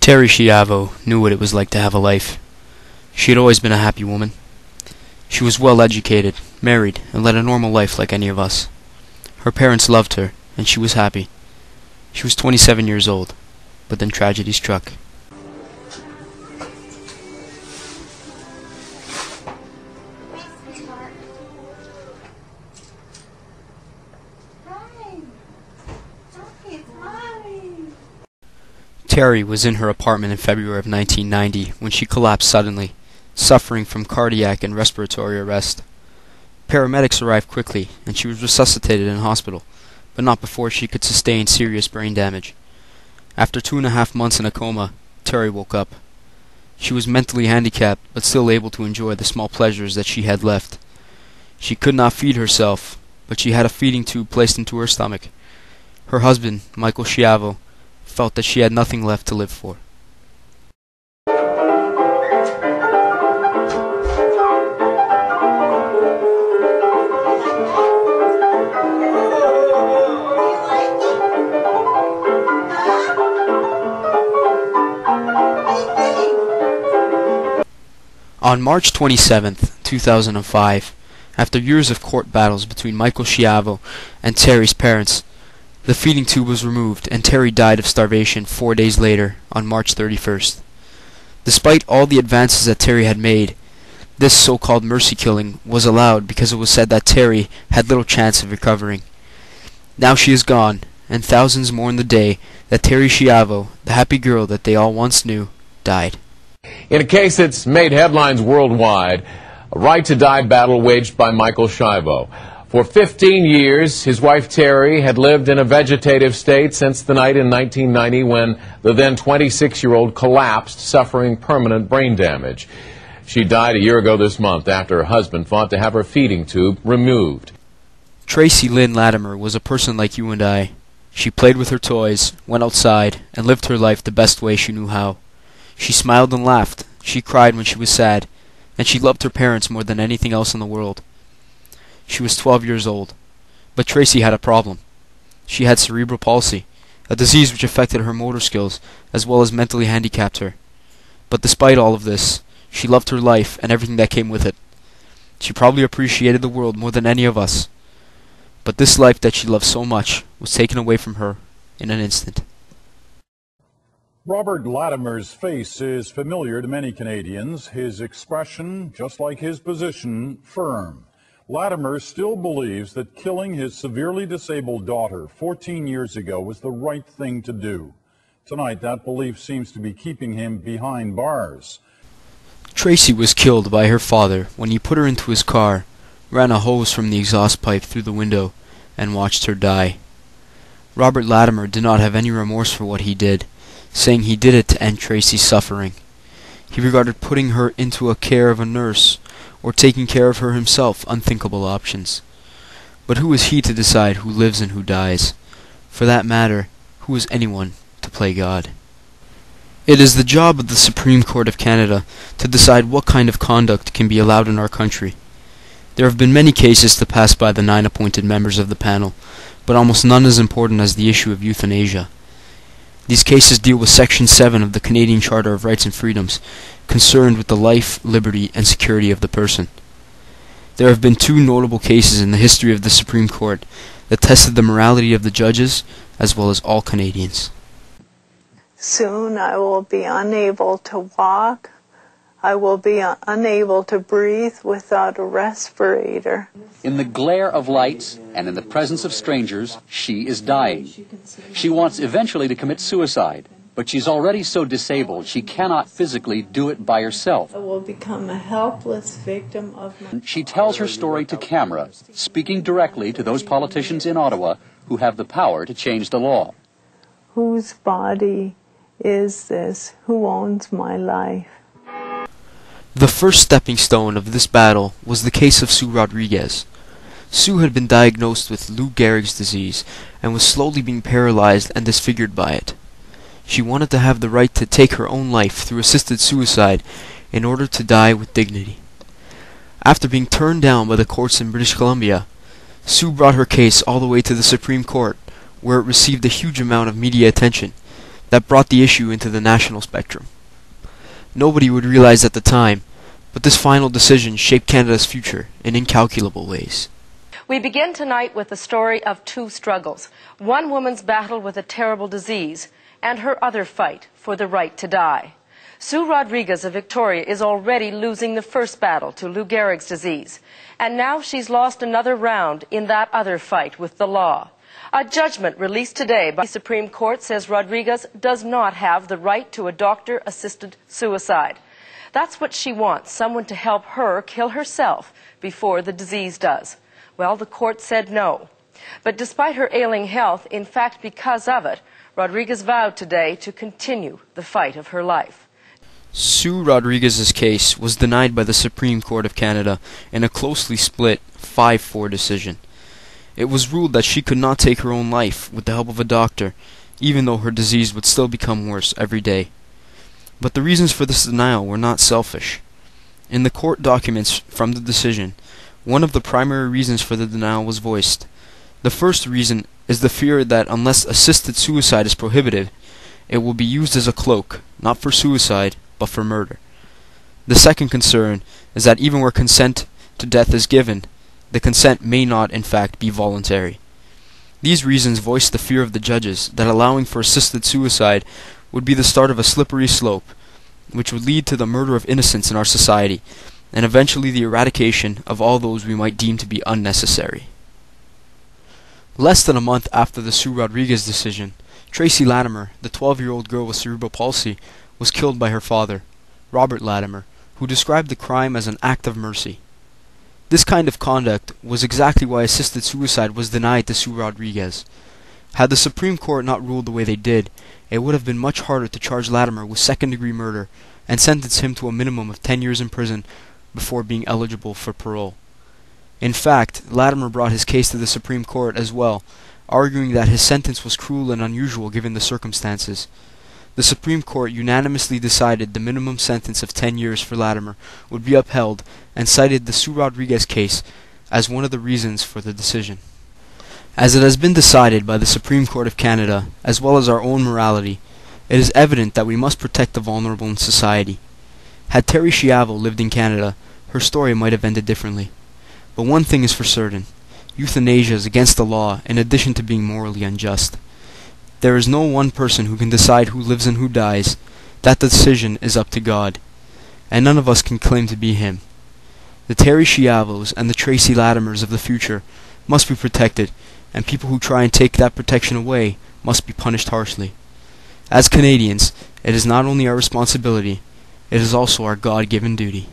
Terry Schiavo knew what it was like to have a life. She had always been a happy woman. She was well educated, married, and led a normal life like any of us. Her parents loved her, and she was happy. She was 27 years old, but then tragedy struck. Terry was in her apartment in February of 1990 when she collapsed suddenly, suffering from cardiac and respiratory arrest. Paramedics arrived quickly, and she was resuscitated in hospital, but not before she could sustain serious brain damage. After 2.5 months in a coma, Terry woke up. She was mentally handicapped, but still able to enjoy the small pleasures that she had left. She could not feed herself, but she had a feeding tube placed into her stomach. Her husband, Michael Schiavo, felt that she had nothing left to live for. On March 27, 2005, after years of court battles between Michael Schiavo and Terry's parents, the feeding tube was removed, and Terry died of starvation 4 days later, on March 31st. Despite all the advances that Terry had made, this so-called mercy killing was allowed because it was said that Terry had little chance of recovering. Now she is gone, and thousands mourn the day that Terry Schiavo, the happy girl that they all once knew, died. In a case that's made headlines worldwide, a right-to-die battle waged by Michael Schiavo. For 15 years, his wife Terry had lived in a vegetative state since the night in 1990 when the then 26-year-old collapsed, suffering permanent brain damage. She died a year ago this month after her husband fought to have her feeding tube removed. Tracy Lynn Latimer was a person like you and I. She played with her toys, went outside, and lived her life the best way she knew how. She smiled and laughed, she cried when she was sad, and she loved her parents more than anything else in the world. She was 12 years old, but Tracy had a problem. She had cerebral palsy, a disease which affected her motor skills as well as mentally handicapped her. But despite all of this, she loved her life and everything that came with it. She probably appreciated the world more than any of us. But this life that she loved so much was taken away from her in an instant. Robert Latimer's face is familiar to many Canadians. His expression, just like his position, firm. Latimer still believes that killing his severely disabled daughter 14 years ago was the right thing to do. Tonight, that belief seems to be keeping him behind bars. Tracy was killed by her father when he put her into his car, ran a hose from the exhaust pipe through the window, and watched her die. Robert Latimer did not have any remorse for what he did, saying he did it to end Tracy's suffering. He regarded putting her into a care of a nurse or taking care of her himself unthinkable options. But who is he to decide who lives and who dies? For that matter, who is anyone to play God? It is the job of the Supreme Court of Canada to decide what kind of conduct can be allowed in our country. There have been many cases to pass by the 9 appointed members of the panel, but almost none as important as the issue of euthanasia. These cases deal with Section 7 of the Canadian Charter of Rights and Freedoms, concerned with the life, liberty, and security of the person. There have been 2 notable cases in the history of the Supreme Court that tested the morality of the judges as well as all Canadians. Soon I will be unable to walk. I will be unable to breathe without a respirator. In the glare of lights and in the presence of strangers, she is dying. She wants eventually to commit suicide, but she's already so disabled she cannot physically do it by herself. I will become a helpless victim of my... She tells her story to camera, speaking directly to those politicians in Ottawa who have the power to change the law. Whose body is this? Who owns my life? The first stepping stone of this battle was the case of Sue Rodriguez. Sue had been diagnosed with Lou Gehrig's disease and was slowly being paralyzed and disfigured by it. She wanted to have the right to take her own life through assisted suicide in order to die with dignity. After being turned down by the courts in British Columbia, Sue brought her case all the way to the Supreme Court, where it received a huge amount of media attention that brought the issue into the national spectrum. Nobody would realize at the time, but this final decision shaped Canada's future in incalculable ways. We begin tonight with the story of two struggles. One woman's battle with a terrible disease, and her other fight for the right to die. Sue Rodriguez of Victoria is already losing the first battle to Lou Gehrig's disease, and now she's lost another round in that other fight with the law. A judgment released today by the Supreme Court says Rodriguez does not have the right to a doctor-assisted suicide. That's what she wants, someone to help her kill herself before the disease does. Well, the court said no. But despite her ailing health, in fact because of it, Rodriguez vowed today to continue the fight of her life. Sue Rodriguez's case was denied by the Supreme Court of Canada in a closely split 5-4 decision. It was ruled that she could not take her own life with the help of a doctor, even though her disease would still become worse every day. But the reasons for this denial were not selfish. In the court documents from the decision, one of the primary reasons for the denial was voiced. The first reason is the fear that unless assisted suicide is prohibited, it will be used as a cloak, not for suicide, but for murder. The second concern is that even where consent to death is given, the consent may not in fact be voluntary. These reasons voice the fear of the judges that allowing for assisted suicide would be the start of a slippery slope, which would lead to the murder of innocents in our society, and eventually the eradication of all those we might deem to be unnecessary. Less than a month after the Sue Rodriguez decision, Tracy Latimer, the 12-year-old girl with cerebral palsy, was killed by her father, Robert Latimer, who described the crime as an act of mercy. This kind of conduct was exactly why assisted suicide was denied to Sue Rodriguez. Had the Supreme Court not ruled the way they did, it would have been much harder to charge Latimer with second-degree murder and sentence him to a minimum of 10 years in prison before being eligible for parole. In fact, Latimer brought his case to the Supreme Court as well, arguing that his sentence was cruel and unusual given the circumstances. The Supreme Court unanimously decided the minimum sentence of 10 years for Latimer would be upheld and cited the Sue Rodriguez case as one of the reasons for the decision. As it has been decided by the Supreme Court of Canada, as well as our own morality, it is evident that we must protect the vulnerable in society. Had Terri Schiavo lived in Canada, her story might have ended differently. But one thing is for certain: euthanasia is against the law in addition to being morally unjust. There is no one person who can decide who lives and who dies. That decision is up to God, and none of us can claim to be Him. The Terri Schiavos and the Tracy Latimers of the future must be protected, and people who try and take that protection away must be punished harshly. As Canadians, it is not only our responsibility, it is also our God-given duty.